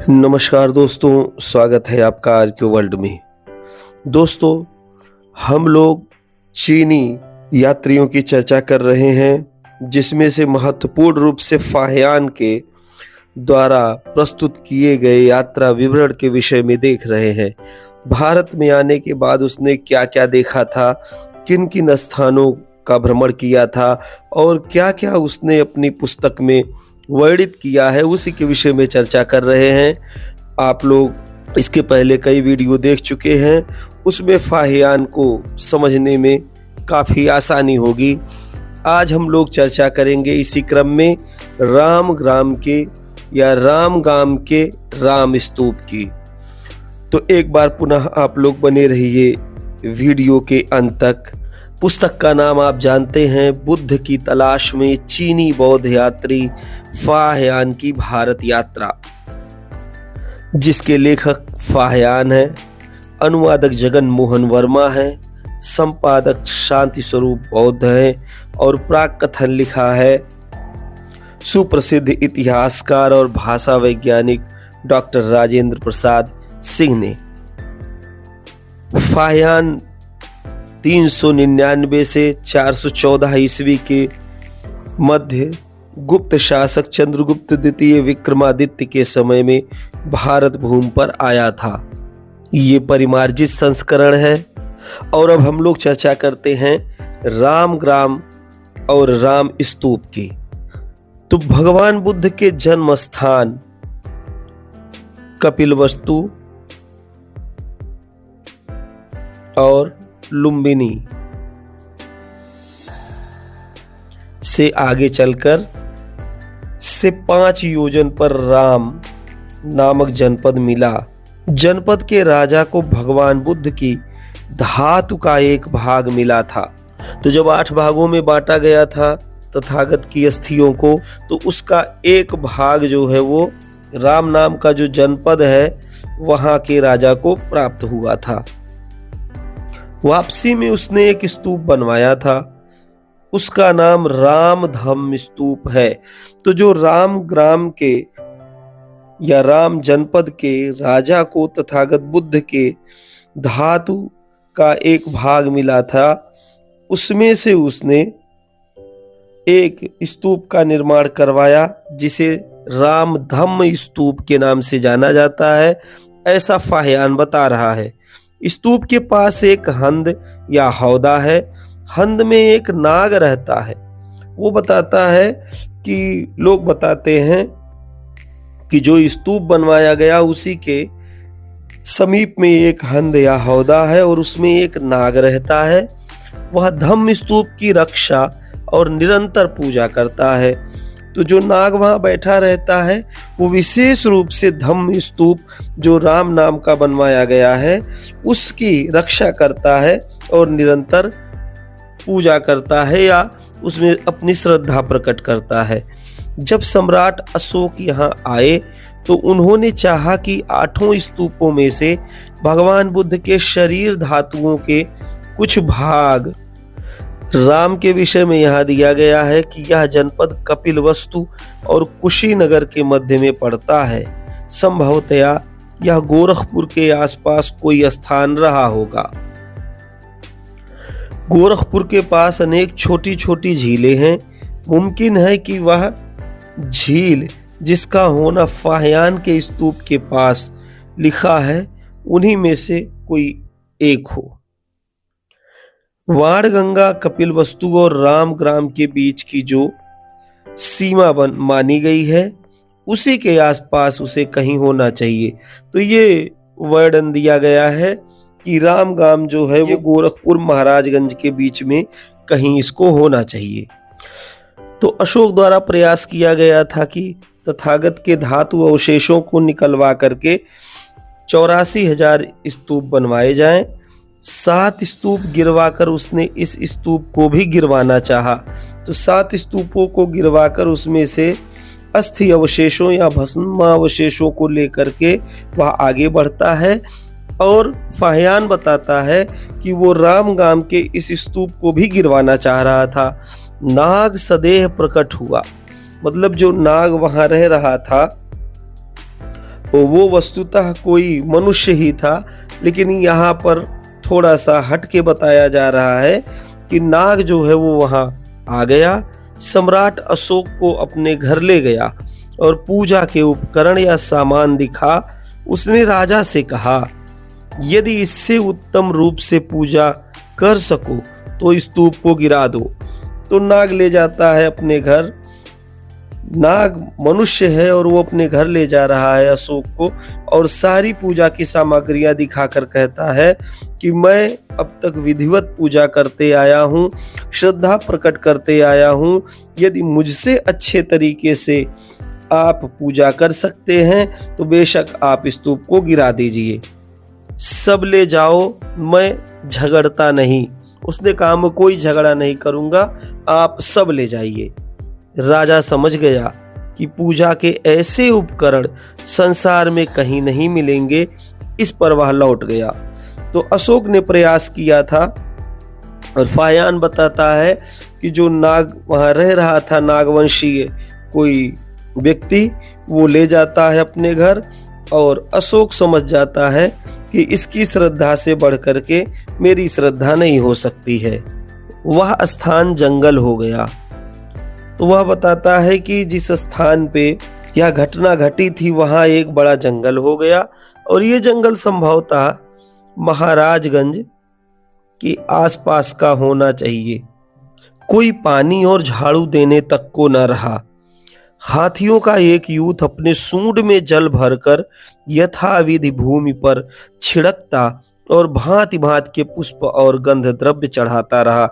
नमस्कार दोस्तों, स्वागत है आपका आज के वर्ल्ड में। दोस्तों, हम लोग चीनी यात्रियों की चर्चा कर रहे हैं, जिसमें से महत्वपूर्ण रूप से फाहियान के द्वारा प्रस्तुत किए गए यात्रा विवरण के विषय में देख रहे हैं। भारत में आने के बाद उसने क्या क्या देखा था, किन किन स्थानों का भ्रमण किया था और क्या क्या उसने अपनी पुस्तक में वर्णित किया है, उसी के विषय में चर्चा कर रहे हैं। आप लोग इसके पहले कई वीडियो देख चुके हैं, उसमें फाहियान को समझने में काफ़ी आसानी होगी। आज हम लोग चर्चा करेंगे इसी क्रम में रामग्राम के या रामगाम के राम स्तूप की। तो एक बार पुनः आप लोग बने रहिए वीडियो के अंत तक। पुस्तक का नाम आप जानते हैं, बुद्ध की तलाश में चीनी बौद्ध यात्री फाहियान की भारत यात्रा, जिसके लेखक फाहियान है, अनुवादक जगन मोहन वर्मा है, संपादक शांति स्वरूप बौद्ध है और प्राक कथन लिखा है सुप्रसिद्ध इतिहासकार और भाषा वैज्ञानिक डॉक्टर राजेंद्र प्रसाद सिंह ने। फाहियान 399 से 414 ईस्वी के मध्य गुप्त शासक चंद्रगुप्त द्वितीय विक्रमादित्य के समय में भारत भूमि पर आया था। ये परिमार्जित संस्करण है और अब हम लोग चर्चा करते हैं रामग्राम और राम स्तूप की। तो भगवान बुद्ध के जन्म स्थान कपिलवस्तु और लुम्बिनी से आगे चलकर से 5 योजन पर राम नामक जनपद मिला। जनपद के राजा को भगवान बुद्ध की धातु का एक भाग मिला था। तो जब 8 भागों में बांटा गया था तथागत की अस्थियों को, तो उसका एक भाग जो है वो राम नाम का जो जनपद है वहां के राजा को प्राप्त हुआ था। वापसी में उसने एक स्तूप बनवाया था, उसका नाम रामधम्म स्तूप है। तो जो रामग्राम के या राम जनपद के राजा को तथागत बुद्ध के धातु का एक भाग मिला था, उसमें से उसने एक स्तूप का निर्माण करवाया, जिसे रामधम्म स्तूप के नाम से जाना जाता है, ऐसा फाहियान बता रहा है। स्तूप के पास एक हंद या हौदा है, हंद में एक नाग रहता है। वो बताता है कि लोग बताते हैं कि जो स्तूप बनवाया गया उसी के समीप में एक हंद या हौदा है और उसमें एक नाग रहता है। वह धम्म स्तूप की रक्षा और निरंतर पूजा करता है। तो जो नाग वहां बैठा रहता है वो विशेष रूप से धम्म स्तूप जो राम नाम का बनवाया गया है उसकी रक्षा करता है और निरंतर पूजा करता है या उसमें अपनी श्रद्धा प्रकट करता है। जब सम्राट अशोक यहाँ आए तो उन्होंने चाहा कि 8 स्तूपों में से भगवान बुद्ध के शरीर धातुओं के कुछ भाग राम के विषय में यहाँ दिया गया है कि यह जनपद कपिलवस्तु और कुशीनगर के मध्य में पड़ता है। संभवतया यह गोरखपुर के आसपास कोई स्थान रहा होगा। गोरखपुर के पास अनेक छोटी छोटी झीलें हैं। मुमकिन है कि वह झील जिसका होना फाहियान के स्तूप के पास लिखा है उन्हीं में से कोई एक हो। वाणगंगा कपिलवस्तु और रामग्राम के बीच की जो सीमा मानी गई है उसी के आसपास उसे कहीं होना चाहिए। तो ये वर्णन दिया गया है कि रामगाम जो है वो गोरखपुर महाराजगंज के बीच में कहीं इसको होना चाहिए। तो अशोक द्वारा प्रयास किया गया था कि तथागत के धातु अवशेषों को निकलवा करके 84,000 स्तूप बनवाए जाएं। 7 स्तूप गिरवाकर उसने इस स्तूप को भी गिरवाना चाहा। तो 7 स्तूपों को गिरवाकर उसमें से अस्थि अवशेषों या भस्म अवशेषों को लेकर के वह आगे बढ़ता है और फाहियान बताता है कि वो रामगाम के इस स्तूप को भी गिरवाना चाह रहा था। नाग सदेह प्रकट हुआ, मतलब जो नाग वहां रह रहा था वो वस्तुतः कोई मनुष्य ही था, लेकिन यहाँ पर थोड़ा सा हट के बताया जा रहा है कि नाग जो है वो वहाँ आ गया, सम्राट अशोक को अपने घर ले गया और पूजा के उपकरण या सामान दिखा। उसने राजा से कहा, यदि इससे उत्तम रूप से पूजा कर सको तो स्तूप को गिरा दो। तो नाग ले जाता है अपने घर। नाग मनुष्य है और वो अपने घर ले जा रहा है अशोक को, और सारी पूजा की सामग्रियां दिखाकर कहता है कि मैं अब तक विधिवत पूजा करते आया हूँ, श्रद्धा प्रकट करते आया हूँ। यदि मुझसे अच्छे तरीके से आप पूजा कर सकते हैं तो बेशक आप स्तूप को गिरा दीजिए, सब ले जाओ, मैं झगड़ता नहीं। उसने कहा, मैं कोई झगड़ा नहीं करूंगा, आप सब ले जाइए। राजा समझ गया कि पूजा के ऐसे उपकरण संसार में कहीं नहीं मिलेंगे। इस पर वह लौट गया। तो अशोक ने प्रयास किया था, और फायान बताता है कि जो नाग वहां रह रहा था, नागवंशीय कोई व्यक्ति, वो ले जाता है अपने घर, और अशोक समझ जाता है कि इसकी श्रद्धा से बढ़ करके मेरी श्रद्धा नहीं हो सकती है। वह स्थान जंगल हो गया। तो वह बताता है कि जिस स्थान पे यह घटना घटी थी वहां एक बड़ा जंगल हो गया, और ये जंगल संभवतः महाराजगंज के आसपास का होना चाहिए। कोई पानी और झाड़ू देने तक को न रहा। हाथियों का एक यूथ अपने सूंड में जल भरकर यथाविधि भूमि पर छिड़कता और भांति भांति के पुष्प और गंध द्रव्य चढ़ाता रहा।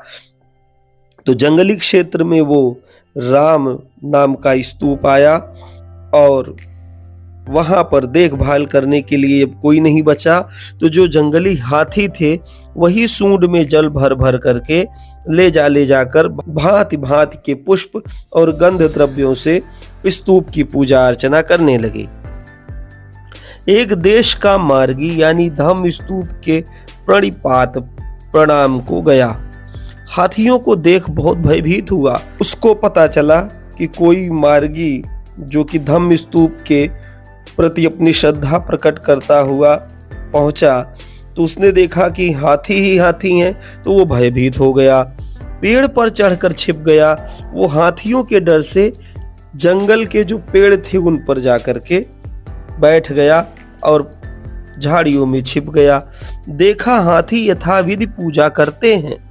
तो जंगली क्षेत्र में वो राम नाम का स्तूप आया, और वहां पर देखभाल करने के लिए अब कोई नहीं बचा। तो जो जंगली हाथी थे वही सूंड में जल भर भर करके ले जाकर भांति भांति के पुष्प और गंध द्रव्यों से स्तूप की पूजा अर्चना करने लगे। एक देश का मार्गी यानी धम्म स्तूप के प्रणिपात प्रणाम को गया। हाथियों को देख बहुत भयभीत हुआ। उसको पता चला कि कोई मार्गी जो कि धम्म स्तूप के प्रति अपनी श्रद्धा प्रकट करता हुआ पहुंचा, तो उसने देखा कि हाथी ही हाथी हैं, तो वो भयभीत हो गया, पेड़ पर चढ़कर छिप गया। वो हाथियों के डर से जंगल के जो पेड़ थे उन पर जाकर के बैठ गया और झाड़ियों में छिप गया। देखा हाथी यथाविधि पूजा करते हैं।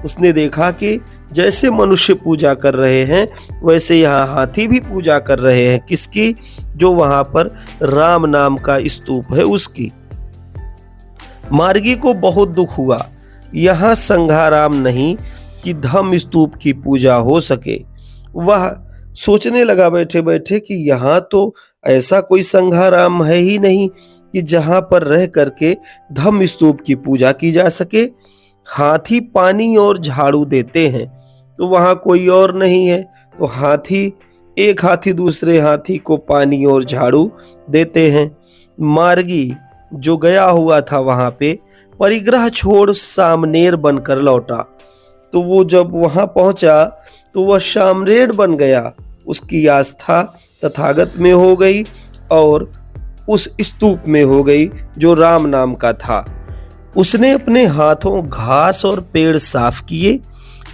उसने देखा कि जैसे मनुष्य पूजा कर रहे हैं वैसे यहाँ हाथी भी पूजा कर रहे हैं। किसकी? जो वहां पर राम नाम का स्तूप है उसकी। मार्गी को बहुत दुख हुआ। यहाँ संघाराम नहीं कि धम्म स्तूप की पूजा हो सके। वह सोचने लगा बैठे बैठे कि यहाँ तो ऐसा कोई संघाराम है ही नहीं कि जहां पर रह करके धम्म स्तूप की पूजा की जा सके। हाथी पानी और झाड़ू देते हैं तो वहां कोई और नहीं है, तो एक हाथी दूसरे हाथी को पानी और झाड़ू देते हैं। मार्गी जो गया हुआ था वहां पे परिग्रह छोड़ सामनेर बनकर लौटा। तो वो जब वहां पहुंचा तो वह शामरेड बन गया। उसकी आस्था तथागत में हो गई और उस स्तूप में हो गई जो राम नाम का था। उसने अपने हाथों घास और पेड़ साफ किए,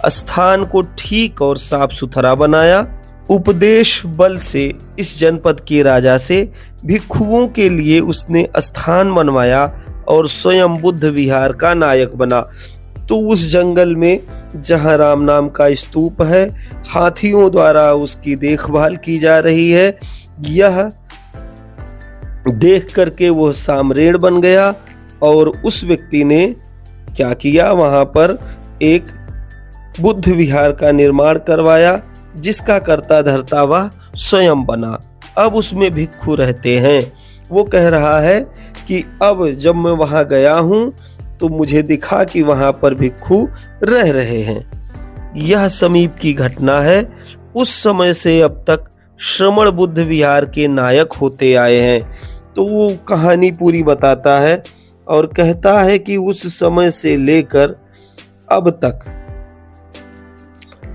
स्थान को ठीक और साफ सुथरा बनाया। उपदेश बल से इस जनपद के राजा से भिक्षुओं के लिए उसने स्थान बनवाया और स्वयं बुद्ध विहार का नायक बना। तो उस जंगल में जहां राम नाम का स्तूप है, हाथियों द्वारा उसकी देखभाल की जा रही है, यह देख करके वह सामरेड बन गया। और उस व्यक्ति ने क्या किया, वहां पर एक बुद्ध विहार का निर्माण करवाया जिसका कर्ता धर्ता वह स्वयं बना। अब उसमें भिक्षु रहते हैं। वो कह रहा है कि अब जब मैं वहां गया हूं तो मुझे दिखा कि वहां पर भिक्षु रह रहे हैं। यह समीप की घटना है। उस समय से अब तक श्रमण बुद्ध विहार के नायक होते आए हैं। तो वो कहानी पूरी बताता है और कहता है कि उस समय से लेकर अब तक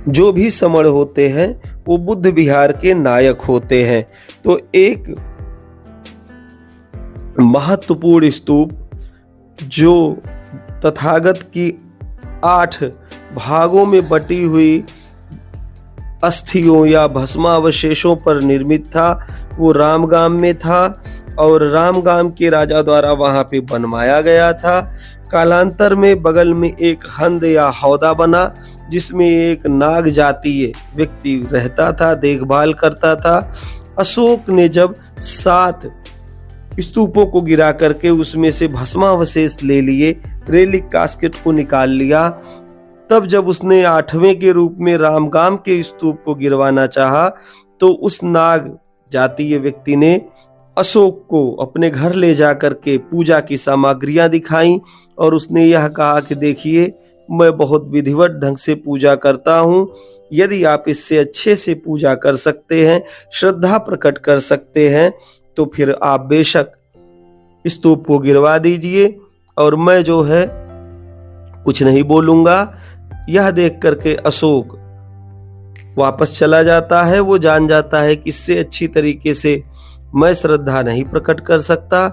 जो भी समण होते हैं वो बुद्ध विहार के नायक होते हैं। तो एक महत्वपूर्ण स्तूप जो तथागत की 8 भागों में बटी हुई अस्थियों या भस्मावशेषों पर निर्मित था, वो रामगाम में था और रामगाम के राजा द्वारा वहां पे बनवाया गया था। कालांतर में बगल में एक हंद या हौदा बना जिसमें एक नाग जातीय व्यक्ति रहता था, देखभाल करता था। अशोक ने जब 7 स्तूपों को गिरा करके उसमें से भस्मावशेष ले लिए, रेलिक कास्केट को निकाल लिया, तब जब उसने 8वें के रूप में रामगाम के स्तूप को गिरवाना चाहा तो उस नाग जातीय व्यक्ति ने अशोक को अपने घर ले जाकर के पूजा की सामग्रियां दिखाई और उसने यह कहा कि देखिए, मैं बहुत विधिवत ढंग से पूजा करता हूं, यदि आप इससे अच्छे से पूजा कर सकते हैं, श्रद्धा प्रकट कर सकते हैं, तो फिर आप बेशक स्तूप को गिरवा दीजिए और मैं जो है कुछ नहीं बोलूंगा। यह देख करके अशोक वापस चला जाता है। वो जान जाता है कि इससे अच्छी तरीके से मैं श्रद्धा नहीं प्रकट कर सकता।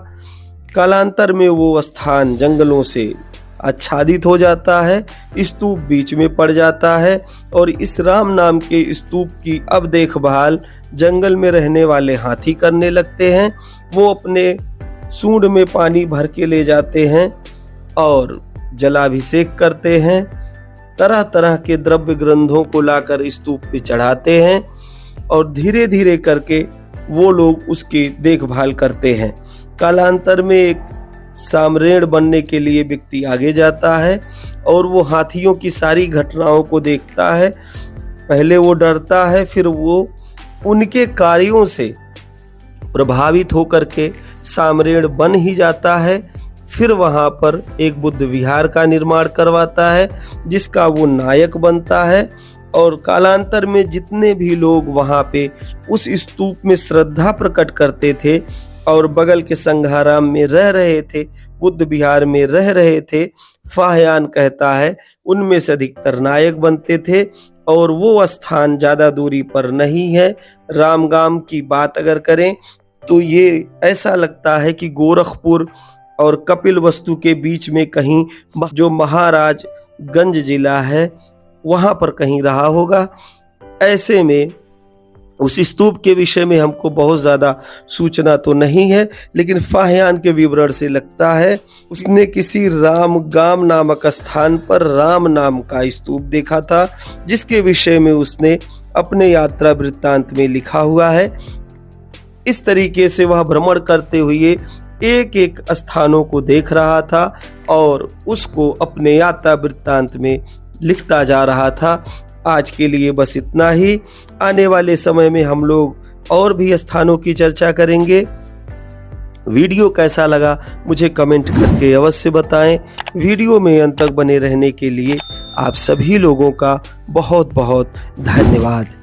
कालांतर में वो स्थान जंगलों से आच्छादित हो जाता है, स्तूप बीच में पड़ जाता है और इस राम नाम के स्तूप की अब देखभाल जंगल में रहने वाले हाथी करने लगते हैं। वो अपने सूंड में पानी भर के ले जाते हैं और जलाभिषेक करते हैं, तरह तरह के द्रव्य ग्रंथों को लाकर स्तूप पे चढ़ाते हैं और धीरे धीरे करके वो लोग उसकी देखभाल करते हैं। कालांतर में एक साम्राज्य बनने के लिए व्यक्ति आगे जाता है और वो हाथियों की सारी घटनाओं को देखता है। पहले वो डरता है, फिर वो उनके कार्यों से प्रभावित होकर के साम्राज्य बन ही जाता है। फिर वहां पर एक बुद्ध विहार का निर्माण करवाता है जिसका वो नायक बनता है और कालांतर में जितने भी लोग वहां पे उस स्तूप में श्रद्धा प्रकट करते थे और बगल के संघाराम में रह रहे थे, बुद्ध विहार में रह रहे थे, फाहयान कहता है उनमें से अधिकतर नायक बनते थे। और वो स्थान ज्यादा दूरी पर नहीं है। रामगाम की बात अगर करें तो ये ऐसा लगता है कि गोरखपुर और कपिलवस्तु के बीच में कहीं जो महाराजगंज जिला है वहां पर कहीं रहा होगा। ऐसे में उस स्तूप के विषय में हमको बहुत ज्यादा सूचना तो नहीं है, लेकिन फाहयान के विवरण से लगता है उसने किसी रामगाम नामक स्थान पर राम नाम का स्तूप देखा था, जिसके विषय में उसने अपने यात्रा वृत्तांत में लिखा हुआ है। इस तरीके से वह भ्रमण करते हुए एक एक स्थानों को देख रहा था और उसको अपने यात्रा वृत्तांत में लिखता जा रहा था। आज के लिए बस इतना ही। आने वाले समय में हम लोग और भी स्थानों की चर्चा करेंगे। वीडियो कैसा लगा मुझे कमेंट करके अवश्य बताएं। वीडियो में अंत तक बने रहने के लिए आप सभी लोगों का बहुत बहुत धन्यवाद।